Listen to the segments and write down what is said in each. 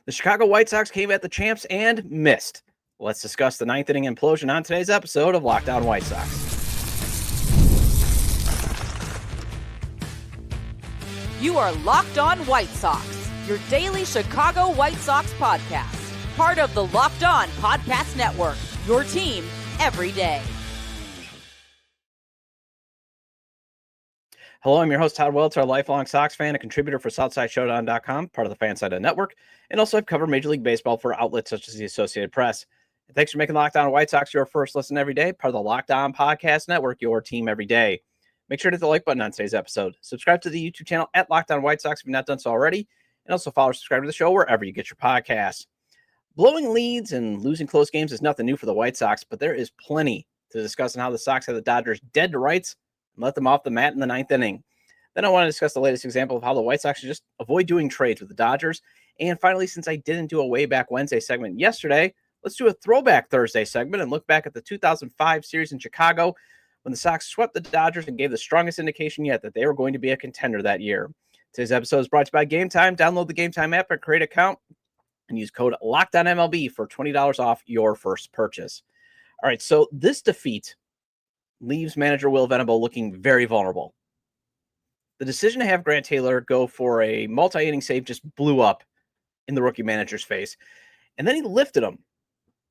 The Chicago White Sox came at the champs and missed. Let's discuss the ninth inning implosion on today's episode of Locked On White Sox. You are Locked On White Sox, your daily Chicago White Sox podcast. Part of the Locked On Podcast Network, your team every day. Hello, I'm your host, Todd Welter, a lifelong Sox fan, a contributor for SouthsideShowdown.com, part of the FanSided Network, and also I've covered Major League Baseball for outlets such as the Associated Press. And thanks for making Locked On White Sox your first listen every day, part of the Locked On Podcast Network, your team every day. Make sure to hit the like button on today's episode. Subscribe to the YouTube channel at Locked On White Sox if you've not done so already, and also follow or subscribe to the show wherever you get your podcasts. Blowing leads and losing close games is nothing new for the White Sox, but there is plenty to discuss on how the Sox had the Dodgers dead to rights and let them off the mat in the ninth inning. Then I want to discuss the latest example of how the White Sox should just avoid doing trades with the Dodgers. And finally, since I didn't do a Way Back Wednesday segment yesterday, let's do a Throwback Thursday segment and look back at the 2005 series in Chicago when the Sox swept the Dodgers and gave the strongest indication yet that they were going to be a contender that year. Today's episode is brought to you by Gametime. Download the Gametime app and create an account and use code LOCKEDONMLB for $20 off your first purchase. All right, so this defeat leaves manager Will Venable looking very vulnerable. The decision to have Grant Taylor go for a multi-inning save just blew up in the rookie manager's face. And then he lifted him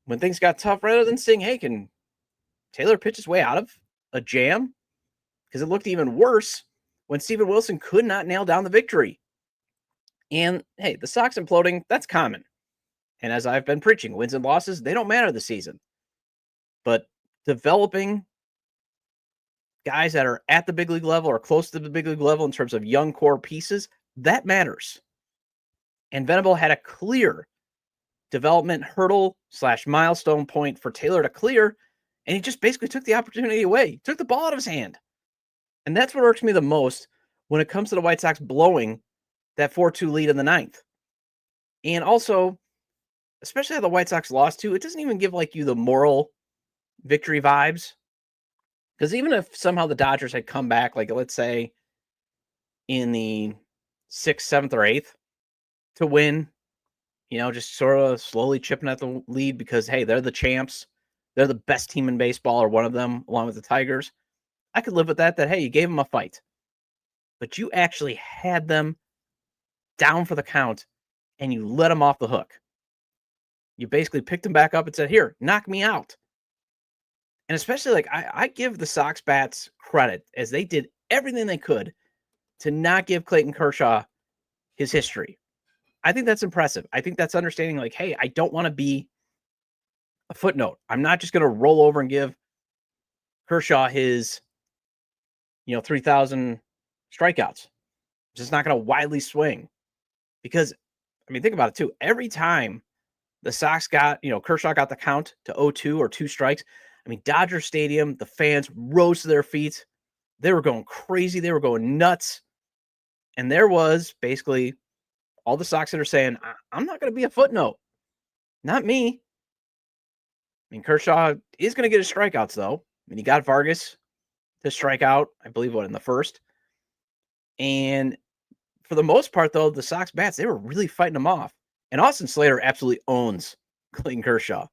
when things got tough rather than saying, hey, can Taylor pitch his way out of a jam? Because it looked even worse when Steven Wilson could not nail down the victory. And hey, the Sox imploding, that's common. And as I've been preaching, wins and losses, they don't matter this season. But developing guys that are at the big league level or close to the big league level in terms of young core pieces, that matters. And Venable had a clear development hurdle / milestone point for Taylor to clear, and he just basically took the opportunity away, took the ball out of his hand. And that's what irks me the most when it comes to the White Sox blowing that 4-2 lead in the ninth. And also, especially how the White Sox lost to, it doesn't even give you the moral victory vibes. Because even if somehow the Dodgers had come back, let's say in the 6th, 7th, or 8th to win, just sort of slowly chipping at the lead because, hey, they're the champs. They're the best team in baseball, or one of them, along with the Tigers. I could live with that, hey, you gave them a fight. But you actually had them down for the count, and you let them off the hook. You basically picked them back up and said, here, knock me out. And especially, I give the Sox bats credit as they did everything they could to not give Clayton Kershaw his history. I think that's impressive. I think that's understanding, hey, I don't want to be a footnote. I'm not just going to roll over and give Kershaw his, 3,000 strikeouts. I'm just not going to widely swing. Because, think about it, too. Every time the Sox got, Kershaw got the count to 0-2 or 2 strikes, Dodger Stadium, the fans rose to their feet. They were going crazy. They were going nuts. And there was basically all the Sox that are saying, I'm not going to be a footnote. Not me. Kershaw is going to get his strikeouts, though. He got Vargas to strike out, I believe, in the first. And for the most part, though, the Sox bats, they were really fighting him off. And Austin Slater absolutely owns Clayton Kershaw.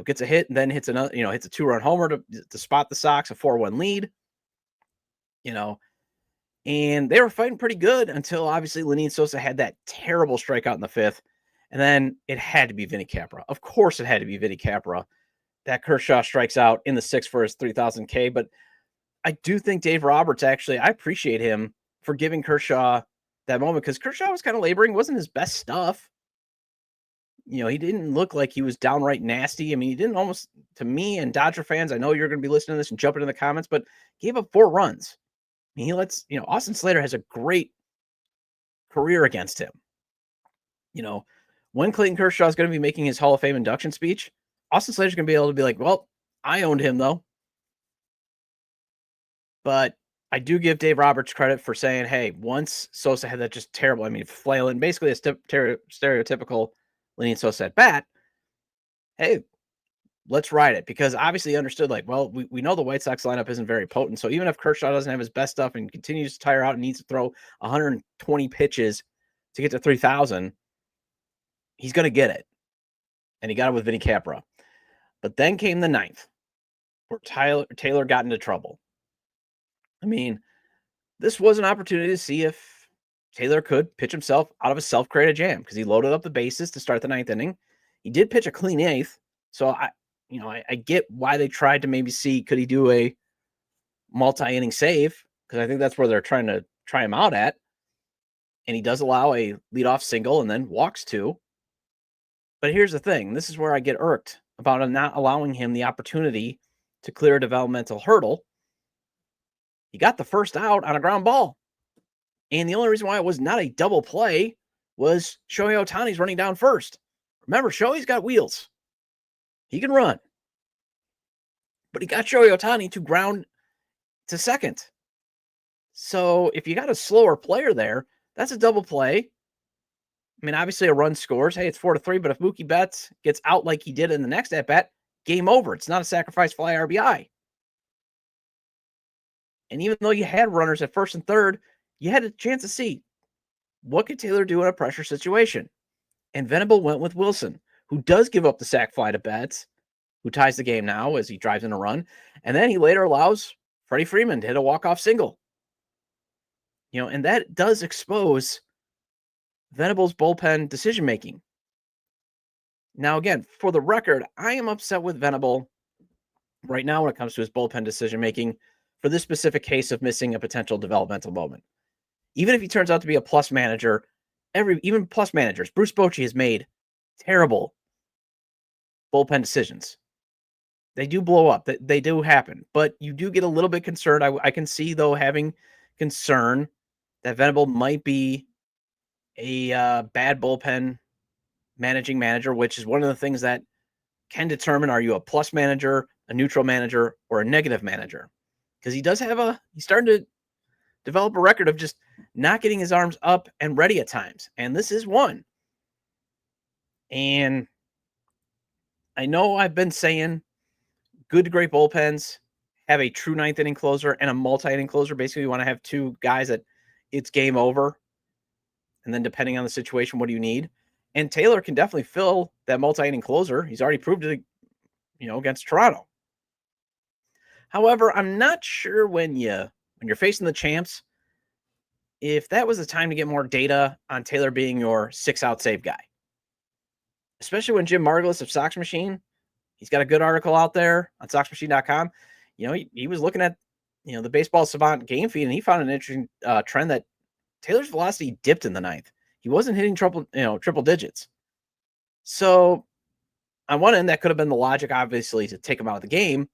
Gets a hit and then hits another, hits a 2-run homer to spot the Sox, a 4-1 lead. And they were fighting pretty good until obviously Lenyn Sosa had that terrible strikeout in the 5th. And then it had to be Vinny Capra. Of course it had to be Vinny Capra that Kershaw strikes out in the 6th for his 3,000 K. But I do think Dave Roberts, actually, I appreciate him for giving Kershaw that moment because Kershaw was kind of laboring. It wasn't his best stuff. He didn't look like he was downright nasty. He didn't almost, to me and Dodger fans, I know you're going to be listening to this and jumping in the comments, but gave up 4 runs. He lets, Austin Slater has a great career against him. When Clayton Kershaw is going to be making his Hall of Fame induction speech, Austin Slater's going to be able to be like, well, I owned him though. But I do give Dave Roberts credit for saying, hey, once Sosa had that just terrible, flailing, basically a stereotypical Lenyn Sosa at bat, hey, let's ride it. Because obviously he understood, we know the White Sox lineup isn't very potent. So even if Kershaw doesn't have his best stuff and continues to tire out and needs to throw 120 pitches to get to 3,000, he's going to get it. And he got it with Vinny Capra. But then came the ninth, where Taylor got into trouble. I mean, this was an opportunity to see if Taylor could pitch himself out of a self-created jam, because he loaded up the bases to start the ninth inning. He did pitch a clean eighth, so I get why they tried to maybe see, could he do a multi-inning save, because I think that's where they're trying to try him out at. And he does allow a leadoff single and then walks two. But here's the thing. This is where I get irked about not allowing him the opportunity to clear a developmental hurdle. He got the first out on a ground ball. And the only reason why it was not a double play was Shohei Ohtani's running down first. Remember, Shohei's got wheels. He can run. But he got Shohei Ohtani to ground to second. So if you got a slower player there, that's a double play. I mean, obviously a run scores. Hey, it's 4-3, but if Mookie Betts gets out like he did in the next at-bat, game over. It's not a sacrifice fly RBI. And even though you had runners at first and third, you had a chance to see, what could Taylor do in a pressure situation? And Venable went with Wilson, who does give up the sac fly to Betts, who ties the game now as he drives in a run. And then he later allows Freddie Freeman to hit a walk-off single. And that does expose Venable's bullpen decision-making. Now, again, for the record, I am upset with Venable right now when it comes to his bullpen decision-making for this specific case of missing a potential developmental moment. Even if he turns out to be a plus manager, even plus managers, Bruce Bochy has made terrible bullpen decisions. They do blow up. They do happen. But you do get a little bit concerned. I can see, though, having concern that Venable might be a bad bullpen managing manager, which is one of the things that can determine, are you a plus manager, a neutral manager, or a negative manager? Because he does have he's starting to develop a record of just not getting his arms up and ready at times. And this is one. And I know I've been saying good to great bullpens have a true ninth inning closer and a multi-inning closer. Basically, you want to have two guys that it's game over. And then depending on the situation, what do you need? And Taylor can definitely fill that multi-inning closer. He's already proved it, against Toronto. However, I'm not sure when you're facing the champs, if that was the time to get more data on Taylor being your 6-out save guy. Especially when Jim Margulis of Sox Machine, he's got a good article out there on SoxMachine.com. He was looking at, the Baseball Savant game feed, and he found an interesting trend that Taylor's velocity dipped in the ninth. He wasn't hitting triple digits. So on one end, that could have been the logic, obviously, to take him out of the game.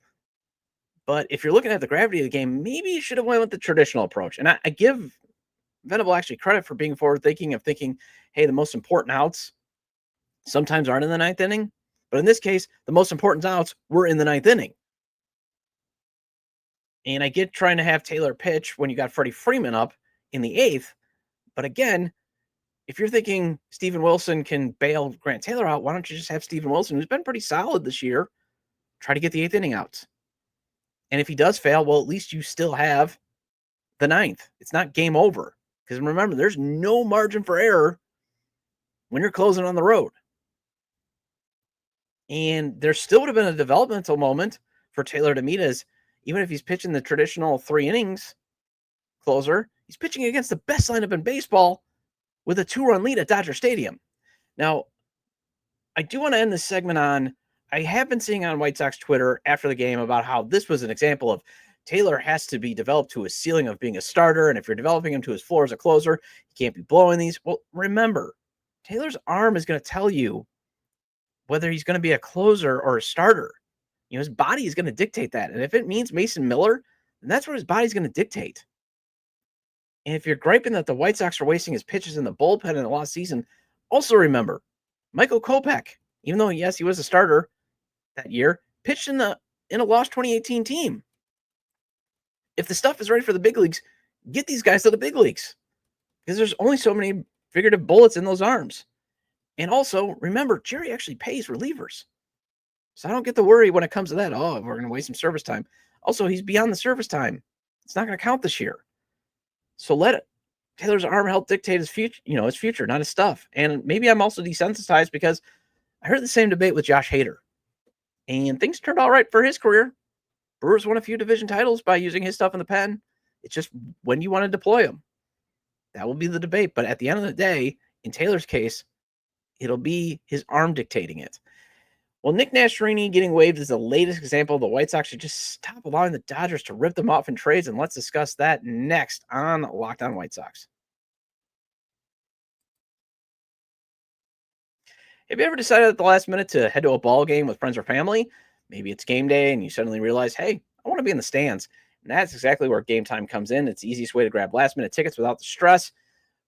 But if you're looking at the gravity of the game, maybe you should have went with the traditional approach. And I give Venable actually credit for being forward-thinking, of thinking, hey, the most important outs sometimes aren't in the ninth inning. But in this case, the most important outs were in the ninth inning. And I get trying to have Taylor pitch when you got Freddie Freeman up in the eighth. But again, if you're thinking Steven Wilson can bail Grant Taylor out, why don't you just have Steven Wilson, who's been pretty solid this year, try to get the eighth inning outs? And if he does fail, well, at least you still have the ninth. It's not game over. Because remember, there's no margin for error when you're closing on the road. And there still would have been a developmental moment for Taylor to meet, as even if he's pitching the traditional 3 innings closer, he's pitching against the best lineup in baseball with a 2-run lead at Dodger Stadium. Now, I do want to end this segment on, I have been seeing on White Sox Twitter after the game about how this was an example of Taylor has to be developed to a ceiling of being a starter, and if you're developing him to his floor as a closer, he can't be blowing these. Well, remember, Taylor's arm is going to tell you whether he's going to be a closer or a starter. His body is going to dictate that. And if it means Mason Miller, then that's what his body's going to dictate. And if you're griping that the White Sox are wasting his pitches in the bullpen in the last season, also remember, Michael Kopech, even though, yes, he was a starter that year, pitched in a lost 2018 team. If the stuff is ready for the big leagues, get these guys to the big leagues, because there's only so many figurative bullets in those arms. And also, remember, Jerry actually pays relievers. So I don't get the worry when it comes to that. Oh, we're going to waste some service time. Also, he's beyond the service time. It's not going to count this year. So let Taylor's arm helped dictate his future, his future, not his stuff. And maybe I'm also desensitized because I heard the same debate with Josh Hader. And things turned all right for his career. Brewers won a few division titles by using his stuff in the pen. It's just when you want to deploy them. That will be the debate. But at the end of the day, in Taylor's case, it'll be his arm dictating it. Well, Nick Nastrini getting waived is the latest example. The White Sox should just stop allowing the Dodgers to rip them off in trades, and let's discuss that next on Locked On White Sox. Have you ever decided at the last minute to head to a ball game with friends or family? Maybe it's game day and you suddenly realize, hey, I want to be in the stands. And that's exactly where Gametime comes in. It's the easiest way to grab last-minute tickets without the stress.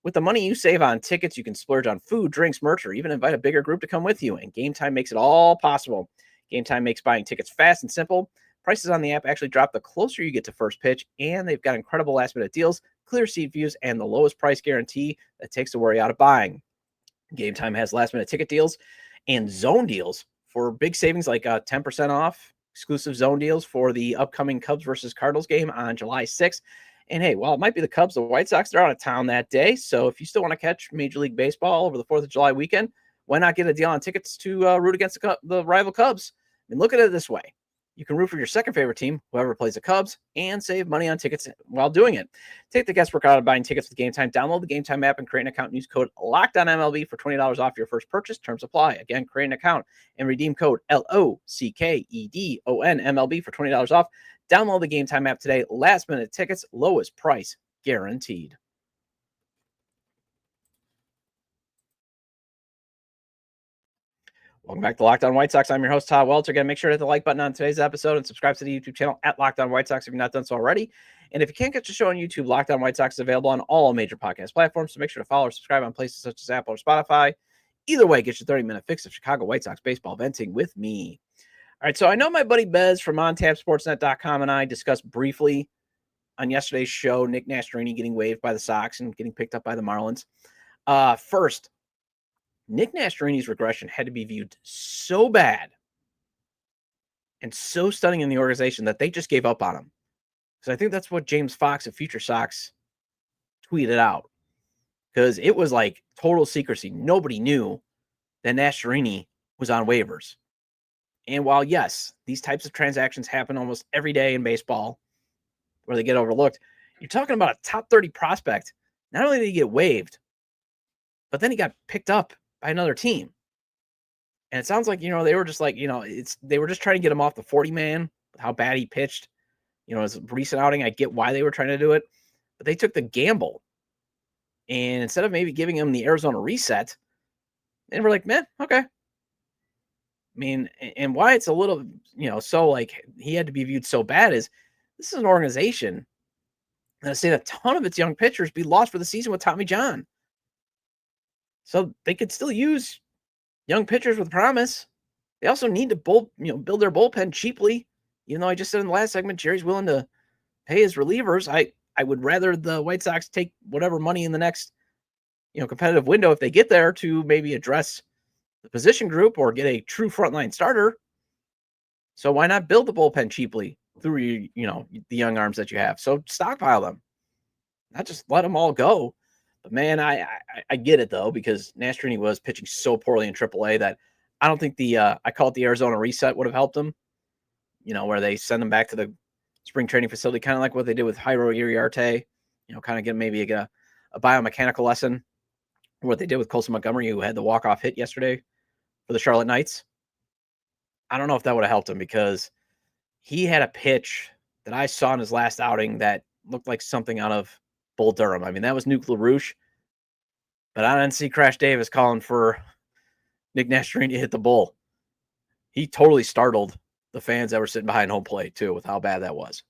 With the money you save on tickets, you can splurge on food, drinks, merch, or even invite a bigger group to come with you. And Gametime makes it all possible. Gametime makes buying tickets fast and simple. Prices on the app actually drop the closer you get to first pitch, and they've got incredible last-minute deals, clear seat views, and the lowest price guarantee that takes the worry out of buying. Gametime has last-minute ticket deals and zone deals for big savings like 10% off, exclusive zone deals for the upcoming Cubs versus Cardinals game on July 6th. And hey, while it might be the Cubs, the White Sox, they're out of town that day. So if you still want to catch Major League Baseball over the 4th of July weekend, why not get a deal on tickets to root against the rival Cubs? I mean, look at it this way. You can root for your second favorite team, whoever plays the Cubs, and save money on tickets while doing it. Take the guesswork out of buying tickets with Gametime. Download the Gametime app and create an account and use code LOCKEDONMLB for $20 off your first purchase. Terms apply. Again, create an account and redeem code LOCKEDONMLB for $20 off. Download the Gametime app today. Last minute tickets, lowest price guaranteed. Welcome back to Locked On White Sox. I'm your host, Todd Welter. Again, make sure to hit the like button on today's episode and subscribe to the YouTube channel at Locked On White Sox if you've not done so already. And if you can't catch the show on YouTube, Locked On White Sox is available on all major podcast platforms, so make sure to follow or subscribe on places such as Apple or Spotify. Either way, get your 30-minute fix of Chicago White Sox baseball venting with me. All right, so I know my buddy Bez from OnTapSportsNet.com and I discussed briefly on yesterday's show Nick Nastrini getting waived by the Sox and getting picked up by the Marlins. First, Nick Nastrini's regression had to be viewed so bad and so stunning in the organization that they just gave up on him. Because I think that's what James Fox of Future Sox tweeted out. Because it was like total secrecy. Nobody knew that Nastrini was on waivers. And while, yes, these types of transactions happen almost every day in baseball where they get overlooked, you're talking about a top 30 prospect. Not only did he get waived, but then he got picked up by another team. And it sounds like, they were just like, they were just trying to get him off the 40-man with how bad he pitched. His recent outing, I get why they were trying to do it. But they took the gamble. And instead of maybe giving him the Arizona reset, they were like, man, okay. I mean, and why it's a little, so like he had to be viewed so bad is this is an organization that has seen a ton of its young pitchers be lost for the season with Tommy John. So they could still use young pitchers with promise. They also need to build their bullpen cheaply. Even though I just said in the last segment, Jerry's willing to pay his relievers. I would rather the White Sox take whatever money in the next, competitive window if they get there to maybe address the position group or get a true frontline starter. So why not build the bullpen cheaply through the young arms that you have? So stockpile them, not just let them all go. But man, I get it though, because Nastrini was pitching so poorly in AAA that I don't think I call it the Arizona reset would have helped him. Where they send him back to the spring training facility, kind of like what they did with Jairo Uriarte. Kind of get maybe a biomechanical lesson. What they did with Colson Montgomery, who had the walk-off hit yesterday for the Charlotte Knights. I don't know if that would have helped him because he had a pitch that I saw in his last outing that looked like something out of Bull Durham. I mean, that was Nuke LaRouche, but I didn't see Crash Davis calling for Nick Nastrini to hit the bull. He totally startled the fans that were sitting behind home plate too with how bad that was.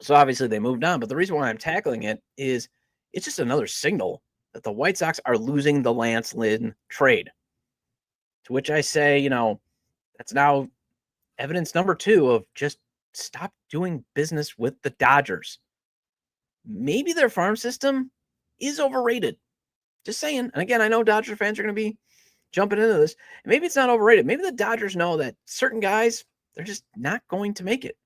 So obviously they moved on, but the reason why I'm tackling it is it's just another signal that the White Sox are losing the Lance Lynn trade. To which I say, that's now evidence number 2 of just stop doing business with the Dodgers. Maybe their farm system is overrated. Just saying. And again, I know Dodger fans are going to be jumping into this. Maybe it's not overrated. Maybe the Dodgers know that certain guys, they're just not going to make it.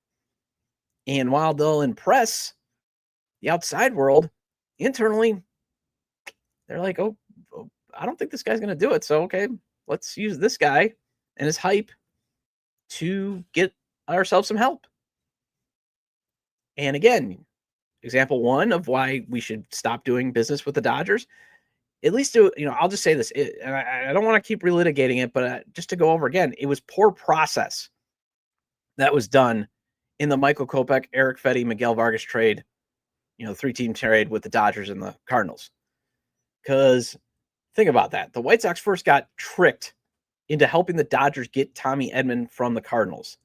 And while they'll impress the outside world, internally, they're like, oh, I don't think this guy's going to do it. So, okay, let's use this guy and his hype to get ourselves some help. And again, example one of why we should stop doing business with the Dodgers. At least, I'll just say this, and I don't want to keep relitigating it, but just to go over again, it was poor process that was done in the Michael Kopech, Eric Fetty, Miguel Vargas trade, 3-team trade with the Dodgers and the Cardinals. Because think about that. The White Sox first got tricked into helping the Dodgers get Tommy Edman from the Cardinals.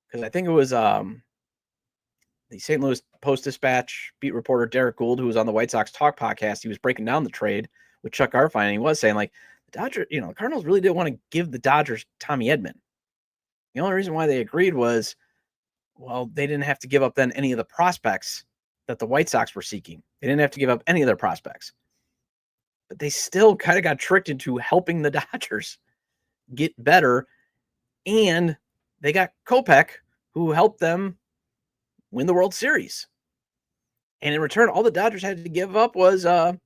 Because I think it was the St. Louis Post-Dispatch beat reporter Derek Gould, who was on the White Sox Talk podcast. He was breaking down the trade with Chuck Garfien, and he was saying, like, the Dodgers, the Cardinals really didn't want to give the Dodgers Tommy Edman. The only reason why they agreed was, well, they didn't have to give up then any of the prospects that the White Sox were seeking. They didn't have to give up any of their prospects. But they still kind of got tricked into helping the Dodgers get better. And they got Kopech, who helped them win the World Series. And in return, all the Dodgers had to give up was a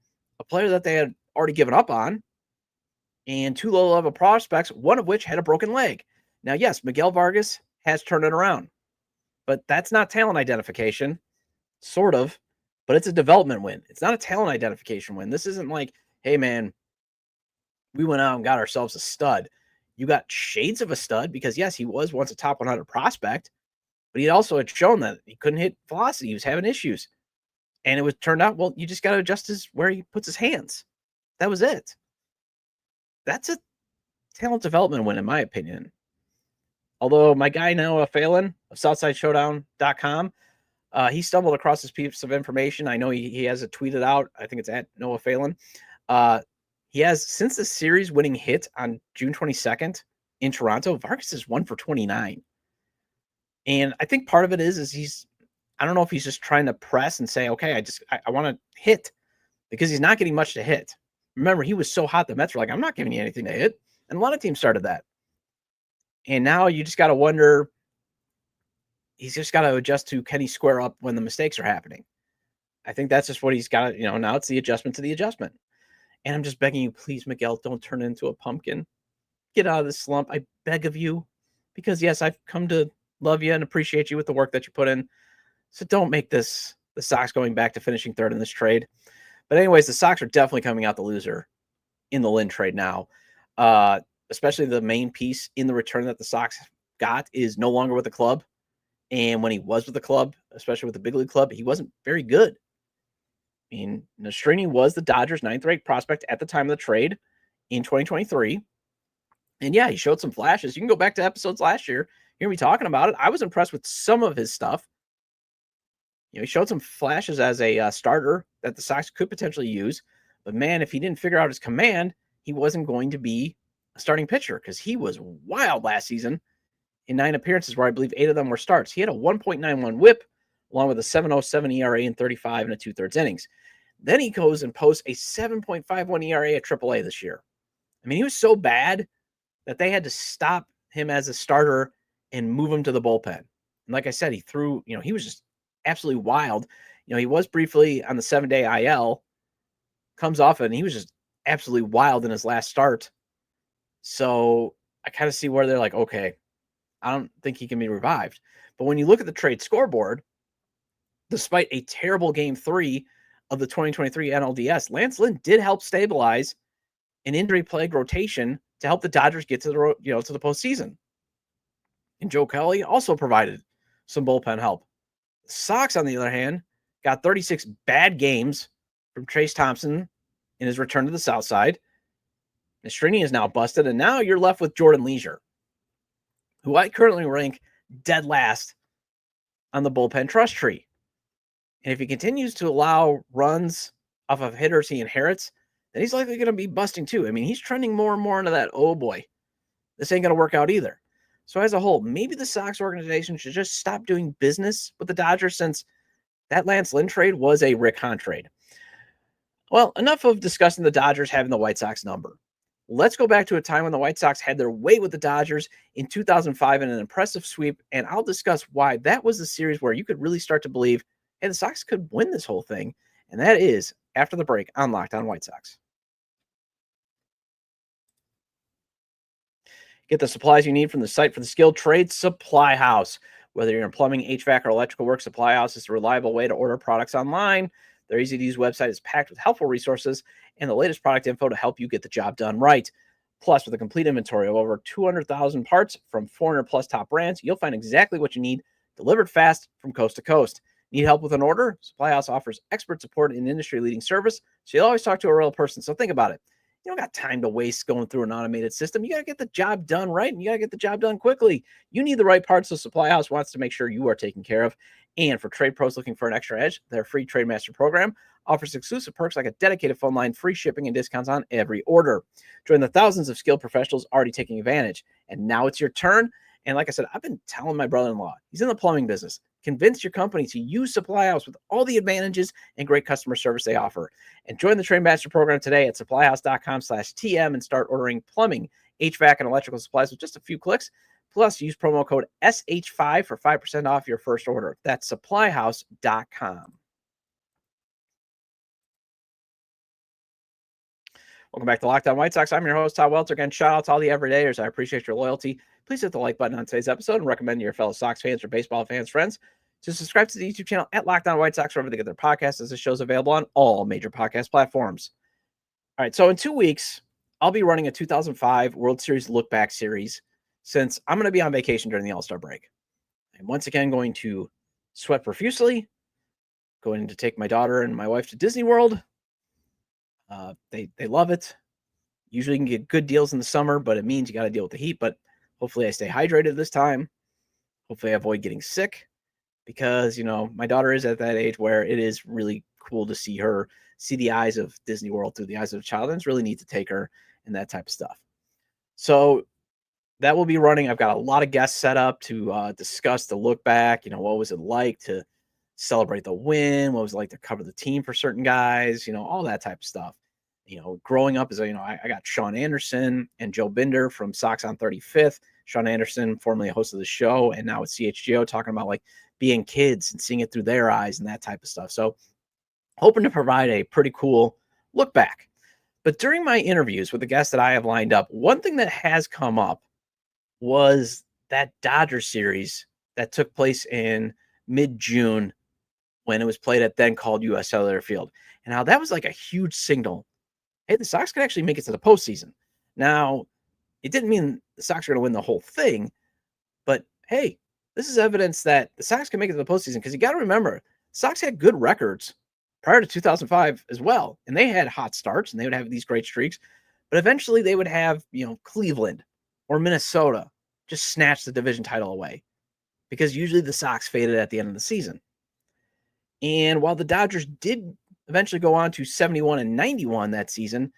player that they had already given up on and 2 low-level prospects, one of which had a broken leg. Now, yes, Miguel Vargas has turned it around, but that's not talent identification, sort of, but it's a development win. It's not a talent identification win. This isn't like, hey, man, we went out and got ourselves a stud. You got shades of a stud because, yes, he was once a top 100 prospect, but he also had shown that he couldn't hit velocity. He was having issues. And it was turned out, well, you just got to adjust where he puts his hands. That was it. That's a talent development win, in my opinion. Although my guy Noah Phelan of SouthsideShowdown.com, he stumbled across this piece of information. I know he has it tweeted out. I think it's at Noah Phelan. He has, since the series winning hit on June 22nd in Toronto, Vargas is 1 for 29. And I think part of it is I don't know if he's just trying to press and say, okay, I want to hit, because he's not getting much to hit. Remember, he was so hot, the Mets were like, I'm not giving you anything to hit. And a lot of teams started that. And now you just got to wonder, he's just got to adjust to, can he square up when the mistakes are happening? I think that's just what he's got to, now it's the adjustment to the adjustment. And I'm just begging you, please, Miguel, don't turn into a pumpkin. Get out of this slump. I beg of you, because yes, I've come to love you and appreciate you with the work that you put in. So don't make this the Sox going back to finishing third in this trade. But anyways, the Sox are definitely coming out the loser in the Lynn trade now. Especially the main piece in the return that the Sox got is no longer with the club. And when he was with the club, especially with the big league club, he wasn't very good. I mean, Nastrini was the Dodgers' 9th-ranked prospect at the time of the trade in 2023. And yeah, he showed some flashes. You can go back to episodes last year. You're going to be talking about it. I was impressed with some of his stuff. He showed some flashes as a starter that the Sox could potentially use. But man, if he didn't figure out his command, he wasn't going to be a starting pitcher, because he was wild last season in 9 appearances, where I believe 8 of them were starts. He had a 1.91 whip, along with a 7.07 ERA in 35 and 2/3 innings. Then he goes and posts a 7.51 ERA at AAA this year. I mean, he was so bad that they had to stop him as a starter and move him to the bullpen. And like I said, he threw, he was just absolutely wild. He was briefly on the 7-day IL, comes off it, and he was just absolutely wild in his last start. So I kind of see where they're like, okay, I don't think he can be revived. But when you look at the trade scoreboard, despite a terrible Game 3 of the 2023 NLDS, Lance Lynn did help stabilize an injury-plagued rotation to help the Dodgers get to the to the postseason. And Joe Kelly also provided some bullpen help. The Sox, on the other hand, got 36 bad games from Chase Thompson in his return to the South Side. Nastrini is now busted, and now you're left with Jordan Leisure, who I currently rank dead last on the bullpen trust tree. And if he continues to allow runs off of hitters he inherits, then he's likely going to be busting too. I mean, he's trending more and more into that, oh boy, this ain't going to work out either. So as a whole, maybe the Sox organization should just stop doing business with the Dodgers, since that Lance Lynn trade was a Rick Hahn trade. Well, enough of discussing the Dodgers having the White Sox number. Let's go back to a time when the White Sox had their way with the Dodgers in 2005 in an impressive sweep, and I'll discuss why that was the series where you could really start to believe, hey, the Sox could win this whole thing, And that is after the break on Locked On White Sox. Get the supplies you need from the site for the skilled trade Supply House. Whether you're in plumbing, HVAC, or electrical work, Supply House is a reliable way to order products online. Their easy-to-use website is packed with helpful resources and the latest product info to help you get the job done right. Plus, with a complete inventory of over 200,000 parts from 400-plus top brands, you'll find exactly what you need delivered fast from coast to coast. Need help with an order? Supply House offers expert support and industry-leading service, so you'll always talk to a real person. So think about it. You don't got time to waste going through an automated system. You got to get the job done right, and you got to get the job done quickly. You need the right parts, so Supply House wants to make sure you are taken care of. And for trade pros looking for an extra edge, their free Trade Master program offers exclusive perks like a dedicated phone line, free shipping, and discounts on every order. Join the thousands of skilled professionals already taking advantage. And now it's your turn. And like I said, I've been telling my brother-in-law, he's in the plumbing business. Convince your company to use Supply House with all the advantages and great customer service they offer. And join the Trade Master program today at supplyhouse.com/TM and start ordering plumbing, HVAC, and electrical supplies with just a few clicks. Plus, use promo code SH5 for 5% off your first order. That's supplyhouse.com. Welcome back to Locked On White Sox. I'm your host, Todd Welter. Again, shout out to all the everydayers. I appreciate your loyalty. Please hit the like button on today's episode and recommend to your fellow Sox fans or baseball fans, friends, to subscribe to the YouTube channel at Locked On White Sox, wherever they get their podcasts, as the show's available on all major podcast platforms. All right, so in 2 weeks, I'll be running a 2005 World Series Look Back series since I'm going to be on vacation during the All-Star break. I'm once again going to sweat profusely, going to take my daughter and my wife to Disney World. They love it. Usually you can get good deals in the summer, but it means you got to deal with the heat. But hopefully I stay hydrated this time. Hopefully I avoid getting sick because, you know, my daughter is at that age where it is really cool to see her, see the eyes of Disney World through the eyes of a child. And it's really neat to take her and that type of stuff. So that will be running. I've got a lot of guests set up to discuss the look back. You know, what was it like to celebrate the win? What was it like to cover the team for certain guys? You know, all that type of stuff. You know, growing up as I got Sean Anderson and Joe Binder from Sox on 35th. Sean Anderson, formerly a host of the show, and now at CHGO, talking about like being kids and seeing it through their eyes and that type of stuff. So hoping to provide a pretty cool look back. But during my interviews with the guests that I have lined up, one thing that has come up was that Dodgers series that took place in mid-June when it was played at then called U.S. Cellular Field. And how that was like a huge signal. Hey, the Sox could actually make it to the postseason. Now, it didn't mean the Sox are going to win the whole thing, but hey, this is evidence that the Sox can make it to the postseason because you got to remember, Sox had good records prior to 2005 as well, and they had hot starts and they would have these great streaks, but eventually they would have, you know, Cleveland or Minnesota just snatch the division title away because usually the Sox faded at the end of the season. And while the Dodgers did eventually go on to 71 and 91 that season,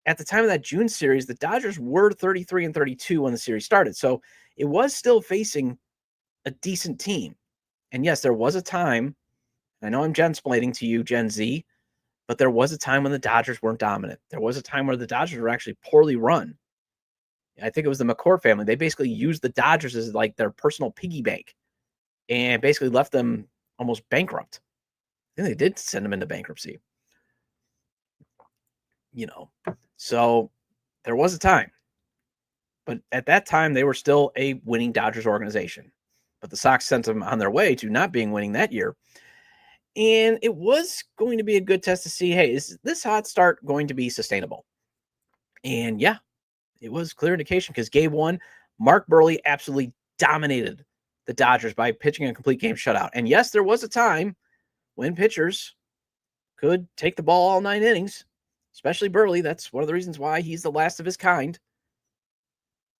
at the time of that June series, the Dodgers were 33 and 32 when the series started. So it was still facing a decent team. And yes, there was a time, I know I'm Jensplaining to you, Gen Z, but there was a time when the Dodgers weren't dominant. There was a time where the Dodgers were actually poorly run. I think it was the McCord family. They basically used the Dodgers as like their personal piggy bank and basically left them almost bankrupt. I think they did send them into bankruptcy. You know, so there was a time. But at that time, they were still a winning Dodgers organization. But the Sox sent them on their way to not being winning that year. And it was going to be a good test to see, hey, is this hot start going to be sustainable? And yeah, it was clear indication because game one, Mark Burley absolutely dominated the Dodgers by pitching a complete game shutout. And yes, there was a time when pitchers could take the ball all 9 innings, especially Burley. That's one of the reasons why he's the last of his kind.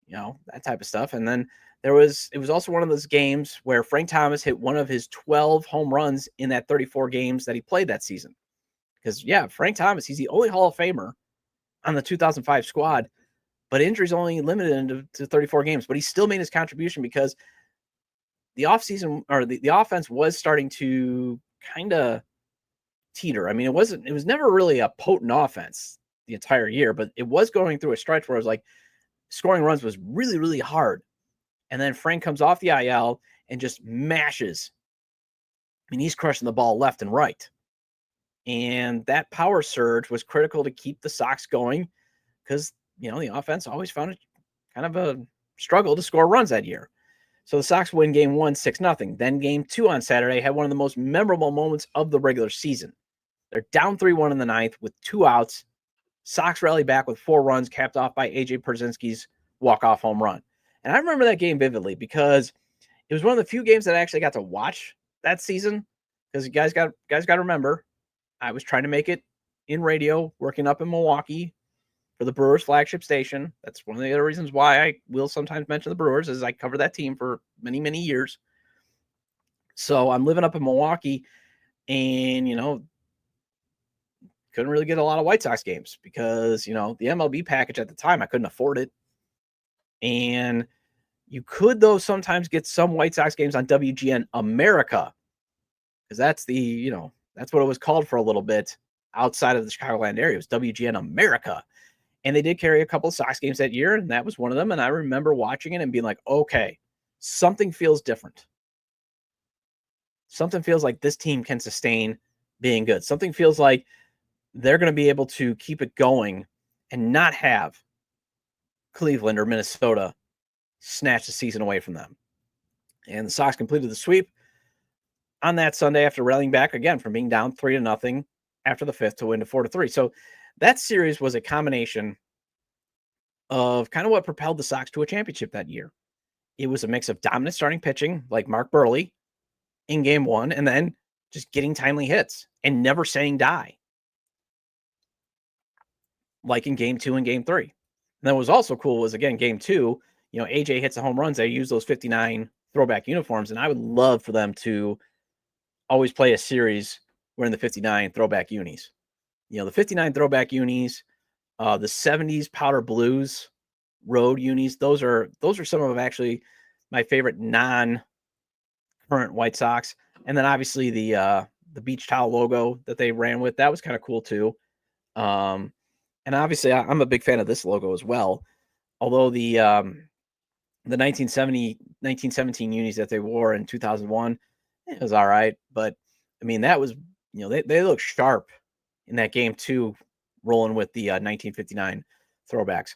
You know, that type of stuff. And then it was also one of those games where Frank Thomas hit one of his 12 home runs in that 34 games that he played that season. Because, yeah, Frank Thomas, he's the only Hall of Famer on the 2005 squad, but injuries only limited him to 34 games. But he still made his contribution because the offseason or the offense was starting to kind of teeter. I mean, it was never really a potent offense the entire year, but it was going through a stretch where it was like scoring runs was really, really hard. And then Frank comes off the IL and just mashes. I mean, he's crushing the ball left and right. And that power surge was critical to keep the Sox going because, the offense always found it kind of a struggle to score runs that year. So the Sox win game 1, 6-0. Then game 2 on Saturday had one of the most memorable moments of the regular season. They're down 3-1 in the ninth with 2 outs. Sox rally back with 4 runs, capped off by A.J. Pierzynski's walk-off home run. And I remember that game vividly because it was one of the few games that I actually got to watch that season. Because you guys got to remember, I was trying to make it in radio, working up in Milwaukee for the Brewers flagship station. That's one of the other reasons why I will sometimes mention the Brewers, is I covered that team for many, many years. So I'm living up in Milwaukee and, couldn't really get a lot of White Sox games because, the MLB package at the time, I couldn't afford it. And you could, though, sometimes get some White Sox games on WGN America because that's that's what it was called for a little bit outside of the Chicagoland area. It was WGN America. And they did carry a couple of Sox games that year, and that was one of them. And I remember watching it and being like, okay, something feels different. Something feels like this team can sustain being good. Something feels like they're going to be able to keep it going and not have Cleveland or Minnesota snatch the season away from them. And the Sox completed the sweep on that Sunday after rallying back again from being down 3-0 after the fifth to win to 4-3. So that series was a combination of kind of what propelled the Sox to a championship that year. It was a mix of dominant starting pitching like Mark Burley in game 1 and then just getting timely hits and never saying die like in game 2 and game 3. And then what was also cool was, again, game 2, AJ hits the home runs. They use those 59 throwback uniforms, and I would love for them to always play a series wearing the 59 throwback unis. The 59 throwback unis, the 70s powder blues road unis, those are some of actually my favorite non-current White Sox. And then obviously the beach towel logo that they ran with, that was kind of cool too. And obviously I'm a big fan of this logo as well. Although the 1917 unis that they wore in 2001, it was all right. But I mean, that was, they look sharp in that game too, rolling with the 1959 throwbacks.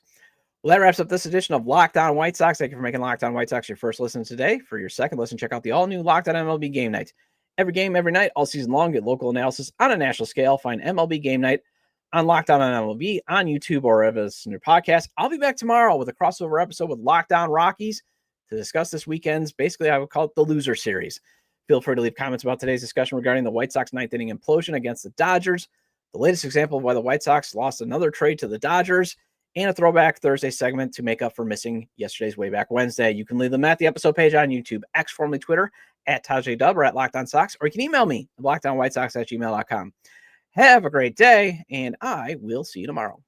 Well, that wraps up this edition of Locked On White Sox. Thank you for making Locked On White Sox your first listen today. For your second listen, check out the all-new Locked On MLB Game Night. Every game, every night, all season long, get local analysis on a national scale. Find MLB Game Night on Locked On MLB on YouTube or wherever it's in your podcast. I'll be back tomorrow with a crossover episode with Locked On Rockies to discuss this weekend's, basically I would call it the loser series. Feel free to leave comments about today's discussion regarding the White Sox ninth inning implosion against the Dodgers, the latest example of why the White Sox lost another trade to the Dodgers, and a Throwback Thursday segment to make up for missing yesterday's Way Back Wednesday. You can leave them at the episode page on YouTube, X, formerly Twitter, at TajayDub or at Locked On Sox, or you can email me at LockedOnWhiteSox@gmail.com. Have a great day, and I will see you tomorrow.